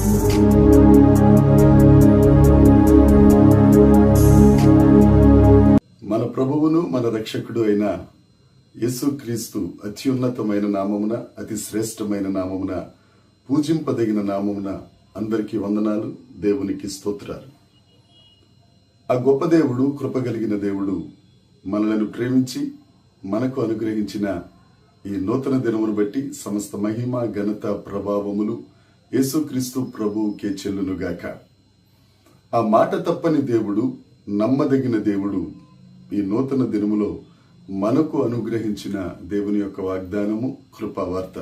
మన ప్రభువును మన రక్షకుడు అయిన యేసుక్రీస్తు అత్యున్నతమైన నామమున, అతి శ్రేష్టమైన నామమున, పూజింపదగిన నామమున అందరికీ వందనాలు. దేవునికి స్తోత్రాలు. ఆ గొప్ప దేవుడు, కృపగలిగిన దేవుడు మనలను ప్రేమించి మనకు అనుగ్రహించిన ఈ నూతన దినమును బట్టి సమస్త మహిమ, ఘనత, ప్రభావములు యేసుక్రీస్తు ప్రభువుకే చెల్లునుగాక. ఆ మాట తప్పని దేవుడు, నమ్మదగిన దేవుడు ఈ నూతన దినములో మనకు అనుగ్రహించిన దేవుని యొక్క వాగ్దానము, కృపావార్త.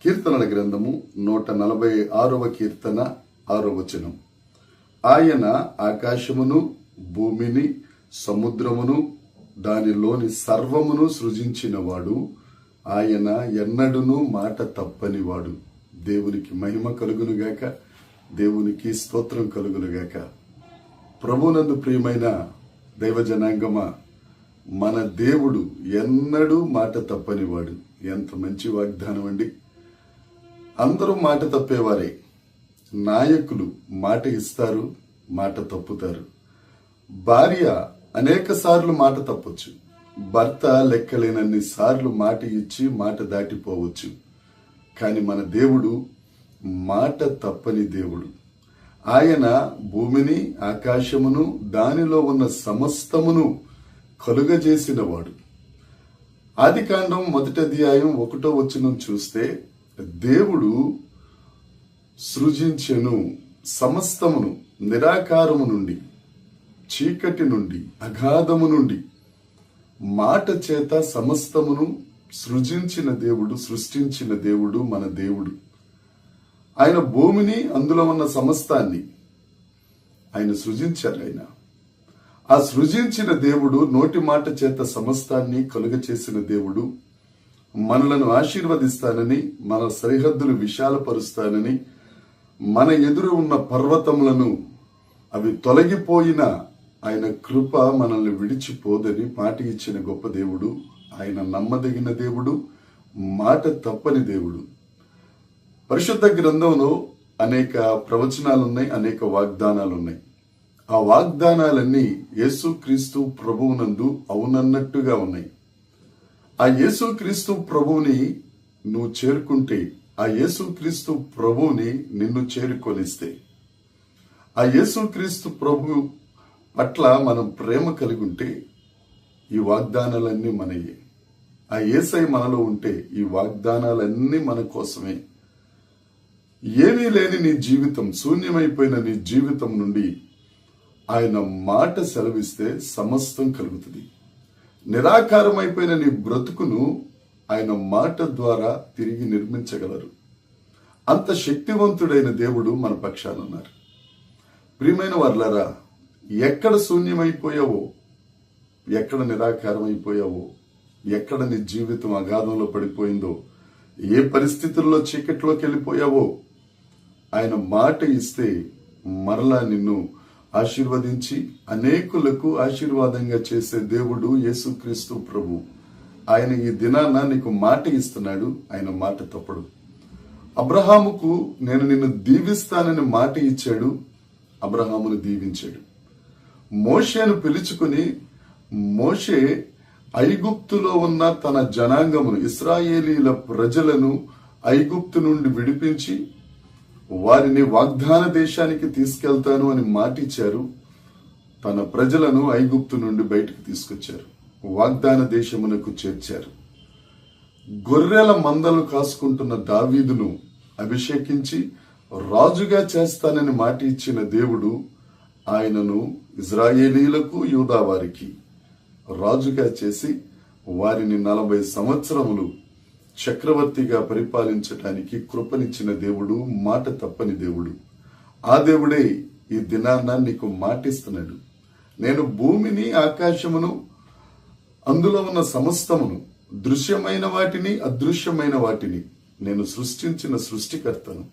కీర్తనల గ్రంథము 146వ కీర్తన 6వ వచనం. ఆయన ఆకాశమును, భూమిని, సముద్రమును, దానిలోని సర్వమును సృజించినవాడు. ఆయన ఎన్నడూను మాట తప్పనివాడు. దేవునికి మహిమ కలుగునుగాక, దేవునికి స్తోత్రం కలుగునుగాక. ప్రభునందు ప్రియమైన దైవ జనాంగమా, మన దేవుడు ఎన్నడూ మాట తప్పనివాడు. ఎంత మంచి వాగ్దానం అండి. అందరూ మాట తప్పేవారే. నాయకులు మాట ఇస్తారు, మాట తప్పుతారు. భార్య అనేక సార్లు మాట తప్పొచ్చు. భర్త లెక్కలేనన్ని సార్లు మాట ఇచ్చి మాట దాటిపోవచ్చు. కానీ మన దేవుడు మాట తప్పని దేవుడు. ఆయన భూమిని, ఆకాశమును, దానిలో ఉన్న సమస్తమును కలుగజేసినవాడు. ఆదికాండం 1వ అధ్యాయం 1వ వచనం చూస్తే, దేవుడు సృజించెను సమస్తమును, నిరాకారము నుండి, చీకటి నుండి, అగాధము నుండి మాట చేత సమస్తమును సృజించిన దేవుడు, సృష్టించిన దేవుడు మన దేవుడు. ఆయన భూమిని, అందులో ఉన్న సమస్తాన్ని ఆయన సృజించారు. ఆ సృజించిన దేవుడు నోటి మాట చేత సమస్తాన్ని కలుగచేసిన దేవుడు మనలను ఆశీర్వదిస్తానని, మన సరిహద్దులు విశాలపరుస్తానని, మన ఎదురు ఉన్న పర్వతములను అవి తొలగిపోయిన ఆయన కృప మనల్ని విడిచిపోదని మాట ఇచ్చిన గొప్ప దేవుడు. ఆయన నమ్మదగిన దేవుడు, మాట తప్పని దేవుడు. పరిశుద్ధ గ్రంథంలో అనేక ప్రవచనాలున్నాయి, అనేక వాగ్దానాలున్నాయి. ఆ వాగ్దానాలన్నీ యేసుక్రీస్తు ప్రభువునందు అవునన్నట్టుగా ఉన్నాయి. ఆ యేసుక్రీస్తు ప్రభువుని నువ్వు చేరుకుంటే, ఆ యేసుక్రీస్తు ప్రభువుని నిన్ను చేరుకొనిస్తే, ఆ యేసుక్రీస్తు ప్రభు పట్ల మనం ప్రేమ కలిగి ఉంటే ఈ వాగ్దానాలన్నీ మనయే. ఆ యేసై మనలో ఉంటే ఈ వాగ్దానాలన్నీ మన కోసమే. ఏమీ లేని నీ జీవితం, శూన్యమైపోయిన నీ జీవితం నుండి ఆయన మాట సెలవిస్తే సమస్తం కలుగుతుంది. నిరాకారమైపోయిన నీ బ్రతుకును ఆయన మాట ద్వారా తిరిగి నిర్మించగలరు. అంత శక్తివంతుడైన దేవుడు మన పక్షాన ఉన్నారు. ప్రియమైన వారలారా, ఎక్కడ శూన్యమైపోయావో, ఎక్కడ నిరాకారమైపోయావో, ఎక్కడ నీ జీవితం అగాధంలో పడిపోయిందో, ఏ పరిస్థితుల్లో చీకట్లోకి వెళ్ళిపోయావో, ఆయన మాట ఇస్తే మరలా నిన్ను ఆశీర్వదించి అనేకులకు ఆశీర్వాదంగా చేసే దేవుడు యేసుక్రీస్తు ప్రభు. ఆయన ఈ దినాన నీకు మాట ఇస్తున్నాడు. ఆయన మాట తప్పడు. అబ్రహాముకు నేను నిన్ను దీవిస్తానని మాట ఇచ్చాడు. అబ్రహామును దీవించాడు. మోషేను పిలుచుకుని, మోషే ఐగుప్తులో ఉన్న తన జనాంగమును, ఇశ్రాయేలీల ప్రజలను ఐగుప్తు నుండి విడిపించి వారిని వాగ్దాన దేశానికి తీసుకెళ్తాను అని మాటిచ్చారు. తన ప్రజలను ఐగుప్తు నుండి బయటకు తీసుకొచ్చారు, వాగ్దాన దేశమునకు చేర్చారు. గొర్రెల మందలు కాసుకుంటున్న దావీదును అభిషేకించి రాజుగా చేస్తానని మాట ఇచ్చిన దేవుడు ఆయనను ఇశ్రాయేలీలకు, యూదా వారికి రాజుగా చేసి వారిని 40 సంవత్సరములు చక్రవర్తిగా పరిపాలించడానికి కృపనిచ్చిన దేవుడు, మాట తప్పని దేవుడు. ఆ దేవుడే ఈ దినాన్న నీకు మాటిస్తున్నాడు. నేను భూమిని, ఆకాశమును, అందులో ఉన్న సమస్తమును, దృశ్యమైన వాటిని, అదృశ్యమైన వాటిని నేను సృష్టించిన సృష్టికర్తను.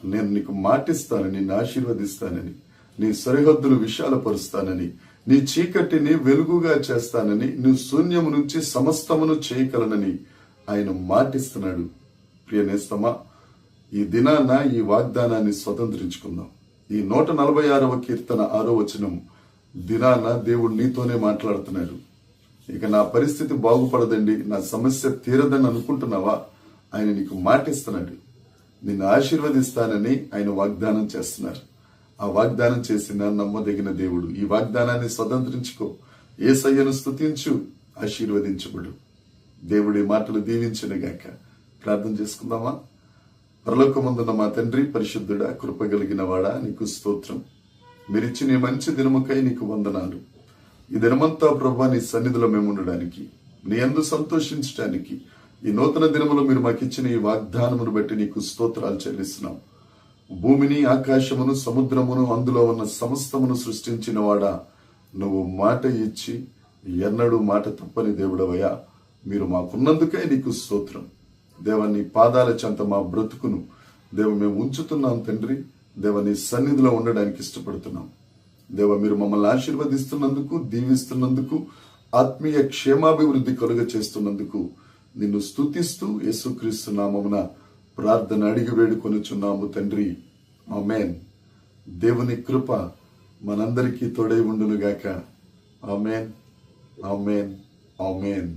నేను నీకు మాటిస్తాను, నిన్ను ఆశీర్వదిస్తానని, నీ సరిహద్దులు విశాలపరుస్తానని, నీ చీకటిని వెలుగుగా చేస్తానని, నువ్వు శూన్యము నుంచి సమస్తమును చేయగలనని ఆయన మాటిస్తున్నాడు. ప్రియ నేస్తమా, ఈ దినాన ఈ వాగ్దానాన్ని స్వతంత్రించుకుందాం. ఈ 146వ కీర్తన 6వ వచనం దినాన దేవుడు నీతోనే మాట్లాడుతున్నాడు. ఇక నా పరిస్థితి బాగుపడదండి, నా సమస్య తీరదని అనుకుంటున్నావా? ఆయన నీకు మాటిస్తున్నాడు. నిన్ను ఆశీర్వదిస్తానని ఆయన వాగ్దానం చేస్తున్నారు. ఆ వాగ్దానం చేసిన నమ్మదగిన దేవుడు. ఈ వాగ్దానాన్ని స్వతంత్రించుకో. యేసయ్యను స్తుతించు, ఆశీర్వదించబడు. దేవుడి మాటలు దీవించునుగాక. ప్రార్థన చేసుకుందామా? పరలోకమందున్న మా తండ్రి, పరిశుద్ధుడా, కృపగలిగిన వాడా, నీకు స్తోత్రం. మీరిచ్చిన ఈ మంచి దినముకై నీకు వందనాలు. ఈ దినమంతా ప్రభువా నీ సన్నిధిలో మేము ఉండడానికి, నీ యందు సంతోషించడానికి, ఈ నూతన దినములో మీరు మాకు ఇచ్చిన ఈ వాగ్దానమును బట్టి నీకు స్తోత్రాలు చెల్లిస్తున్నాం. భూమిని, ఆకాశమును, సముద్రమును, అందులో ఉన్న సమస్తమును సృష్టించిన వాడా, నువ్వు మాట ఇచ్చి ఎన్నడూ మాట తప్పని దేవుడవయ్యా. మీరు మాకున్నందుకై నీకు స్తోత్రం. దేవ, నీ పాదాల చెంత మా బ్రతుకును దేవ మేము ఉంచుతున్నాం తండ్రి. దేవ, నీ సన్నిధిలో ఉండడానికి ఇష్టపడుతున్నాం. దేవ, మీరు మమ్మల్ని ఆశీర్వదిస్తున్నందుకు, దీవిస్తున్నందుకు, ఆత్మీయ క్షేమాభివృద్ధి కలుగ చేస్తున్నందుకు నిన్ను స్తుతిస్తూ యేసుక్రీస్తు నామమున ప్రార్థన అడిగి వేడుకొనుచున్నాము తండ్రి. ఆమేన్. దేవుని కృప మనందరికీ తోడై ఉండునుగాక. ఆమేన్, ఆమేన్, ఆమేన్.